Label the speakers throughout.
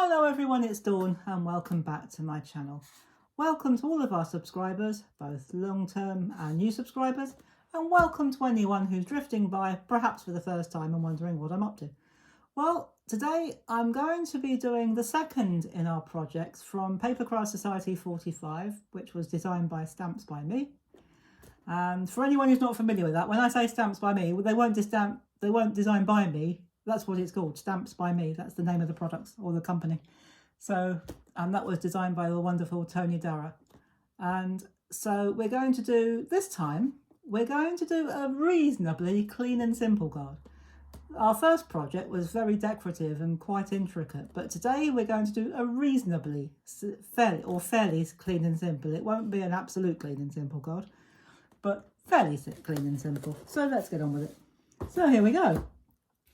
Speaker 1: Hello everyone, it's Dawn and welcome back to my channel. Welcome to all of our subscribers, both long-term and new subscribers, and welcome to anyone who's drifting by, perhaps for the first time and wondering what I'm up to. Well, today I'm going to be doing the second in our projects from Papercraft Society 45, which was designed by Stamps by Me. And for anyone who's not familiar with that, when I say Stamps by Me, they weren't designed by me. That's what it's called, Stamps by Me. That's the name of the products or the company. So, and that was designed by the wonderful Tony Dara. And so we're going to do, this time, we're going to do a reasonably clean and simple card. Our first project was very decorative and quite intricate, but today we're going to do a reasonably, fairly clean and simple. It won't be an absolute clean and simple card, but fairly clean and simple. So let's get on with it. So here we go.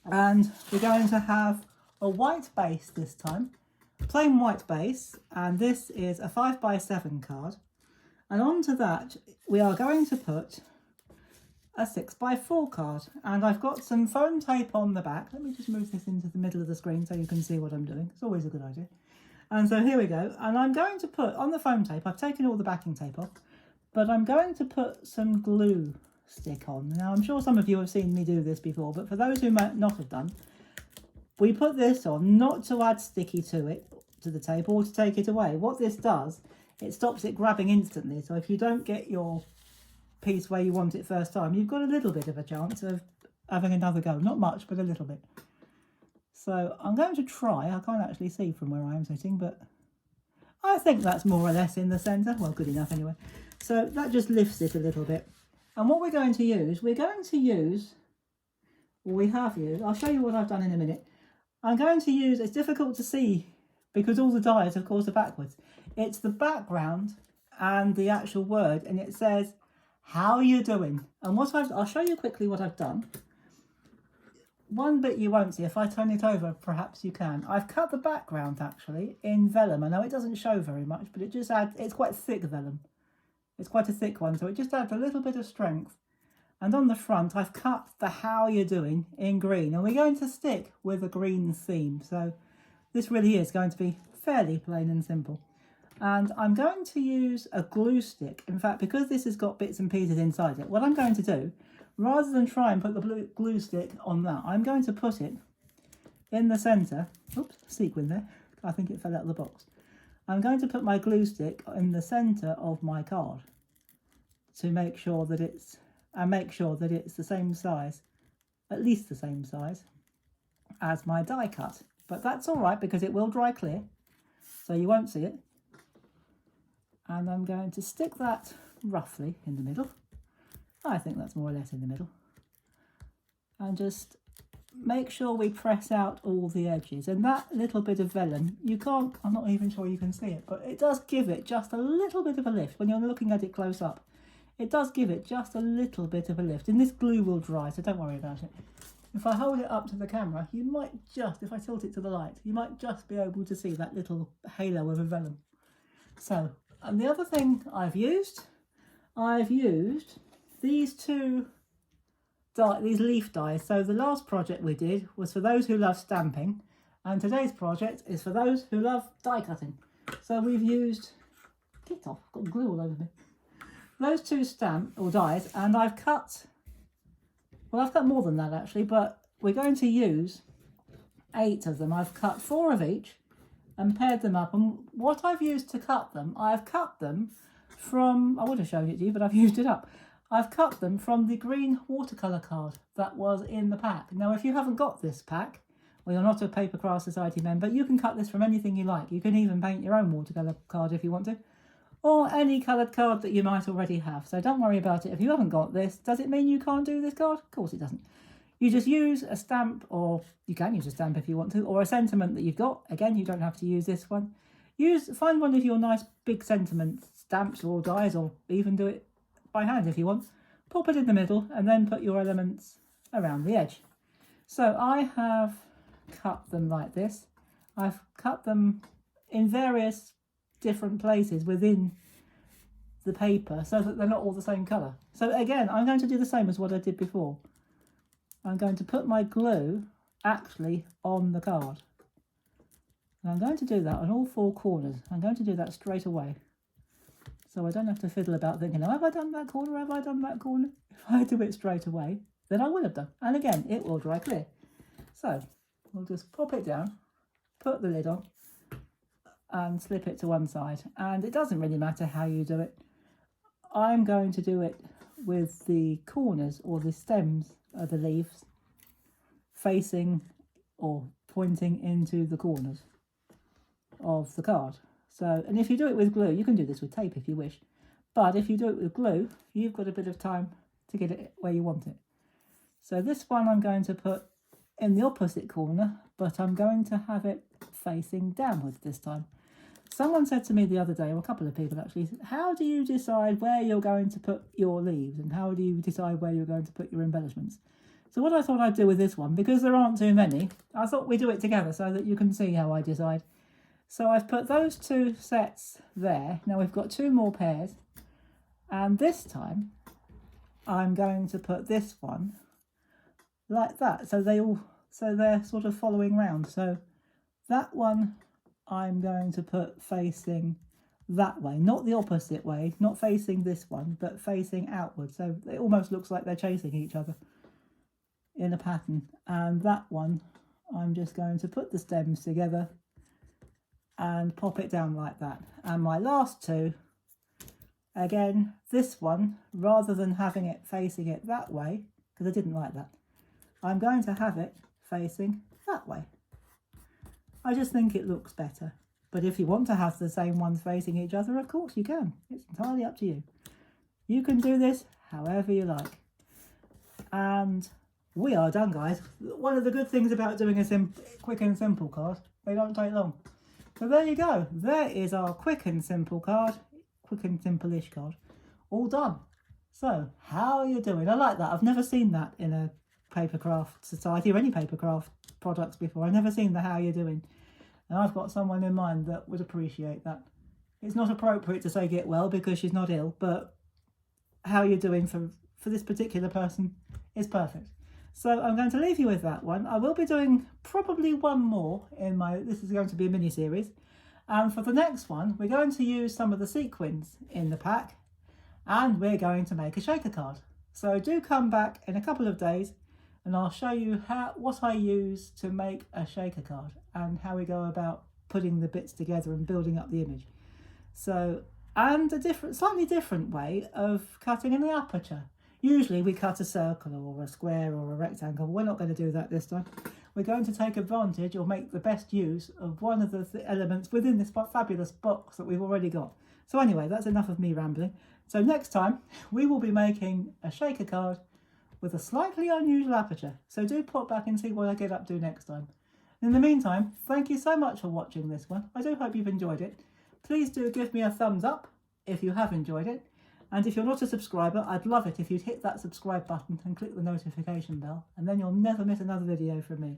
Speaker 1: And we're going to have a white base this time, plain white base, and this is a 5x7 card. And onto that we are going to put a 6x4 card, and I've got some foam tape on the back. Let me just move this into the middle of the screen so you can see what I'm doing. It's always a good idea. And so here we go, and I'm going to put on the foam tape, I've taken all the backing tape off, but I'm going to put some glue stick on. Now I'm sure some of you have seen me do this before, but for those who might not have done, we put this on not to add sticky to the tape or to take it away. What this does, it stops it grabbing instantly, so if you don't get your piece where you want it first time, you've got a little bit of a chance of having another go. Not much, but a little bit. So I'm going to try. I can't actually see from where I am sitting, but I think that's more or less in the centre. Well, good enough anyway. So that just lifts it a little bit. And what we're going to use, we have used, I'll show you what I've done in a minute. I'm going to use, it's difficult to see because all the dies, of course, are backwards. It's the background and the actual word, and it says, how are you doing? And I'll show you quickly what I've done. One bit you won't see, if I turn it over, perhaps you can. I've cut the background actually in vellum. I know it doesn't show very much, but it just adds, it's quite thick vellum. It's quite a thick one, so it just adds a little bit of strength. And on the front, I've cut the how you're doing in green, and we're going to stick with a green theme. So this really is going to be fairly plain and simple. And I'm going to use a glue stick. In fact, because this has got bits and pieces inside it, what I'm going to do, rather than try and put the glue stick on that, I'm going to put it in the centre. Oops, sequin there. I think it fell out of the box. I'm going to put my glue stick in the centre of my card to make sure that it's the same size, at least the same size as my die cut. But that's all right because it will dry clear, so you won't see it. And I'm going to stick that roughly in the middle. I think that's more or less in the middle. And just make sure we press out all the edges. And that little bit of vellum, I'm not even sure you can see it, but it does give it just a little bit of a lift when you're looking at it close up. It does give it just a little bit of a lift, and this glue will dry, so don't worry about it. If I hold it up to the camera, you might just, if I tilt it to the light, you might just be able to see that little halo of a vellum. So, and the other thing I've used these these leaf dies. So the last project we did was for those who love stamping, and today's project is for those who love die cutting. So we've used, get off, got glue all over me. Those two stamp or dies, and I've cut more than that actually, but we're going to use 8 of them. I've cut 4 of each and paired them up, and what I've used to cut them, I've cut them from, I would have shown it to you, but I've used it up. I've cut them from the green watercolour card that was in the pack. Now, if you haven't got this pack, or you're not a Papercraft Society member, you can cut this from anything you like. You can even paint your own watercolour card if you want to, or any coloured card that you might already have. So don't worry about it if you haven't got this. Does it mean you can't do this card? Of course it doesn't. You just use a stamp, or you can use a stamp if you want to, or a sentiment that you've got. Again, you don't have to use this one. Find one of your nice big sentiment stamps or dies, or even do it by hand if you want. Pop it in the middle and then put your elements around the edge. So I have cut them like this. I've cut them in various different places within the paper so that they're not all the same colour. So again, I'm going to do the same as what I did before. I'm going to put my glue actually on the card. And I'm going to do that on all 4 corners. I'm going to do that straight away. So I don't have to fiddle about thinking, oh, have I done that corner? Have I done that corner? If I do it straight away, then I will have done. And again, it will dry clear. So we'll just pop it down, put the lid on, and slip it to one side. And it doesn't really matter how you do it. I'm going to do it with the corners or the stems of the leaves facing or pointing into the corners of the card. So, and if you do it with glue, you can do this with tape if you wish, but if you do it with glue, you've got a bit of time to get it where you want it. So this one I'm going to put in the opposite corner, but I'm going to have it facing downwards this time. Someone said to me the other day, or a couple of people actually, how do you decide where you're going to put your leaves and how do you decide where you're going to put your embellishments? So what I thought I'd do with this one, because there aren't too many, I thought we'd do it together so that you can see how I decide. So I've put those 2 sets there. Now we've got 2 more pairs. And this time I'm going to put this one like that. So they're sort of following round. So that one I'm going to put facing that way, not the opposite way, not facing this one, but facing outward. So it almost looks like they're chasing each other in a pattern. And that one I'm just going to put the stems together and pop it down like that. And my last 2, again, this one, rather than having it facing it that way, because I didn't like that, I'm going to have it facing that way. I just think it looks better. But if you want to have the same ones facing each other, of course you can. It's entirely up to you. You can do this however you like. And we are done, guys. One of the good things about doing a quick and simple card, they don't take long. So there you go. There is our quick and simple card, quick and simple-ish card, all done. So how are you doing? I like that. I've never seen that in a Papercraft Society or any Papercraft products before. I've never seen the how you're doing. And I've got someone in mind that would appreciate that. It's not appropriate to say get well because she's not ill, but how you're doing for this particular person is perfect. So I'm going to leave you with that one. I will be doing probably one more in this is going to be a mini series. And for the next one, we're going to use some of the sequins in the pack and we're going to make a shaker card. So do come back in a couple of days and I'll show you what I use to make a shaker card and how we go about putting the bits together and building up the image. So, and a slightly different way of cutting in the aperture. Usually we cut a circle or a square or a rectangle. We're not going to do that this time. We're going to take advantage or make the best use of one of the elements within this fabulous box that we've already got. So anyway, that's enough of me rambling. So next time we will be making a shaker card with a slightly unusual aperture. So do pop back and see what I get up to next time. In the meantime, thank you so much for watching this one. I do hope you've enjoyed it. Please do give me a thumbs up if you have enjoyed it. And if you're not a subscriber, I'd love it if you'd hit that subscribe button and click the notification bell, and then you'll never miss another video from me.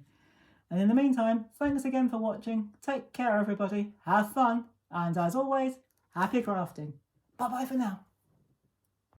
Speaker 1: And in the meantime, thanks again for watching. Take care, everybody. Have fun. And as always, happy crafting. Bye-bye for now.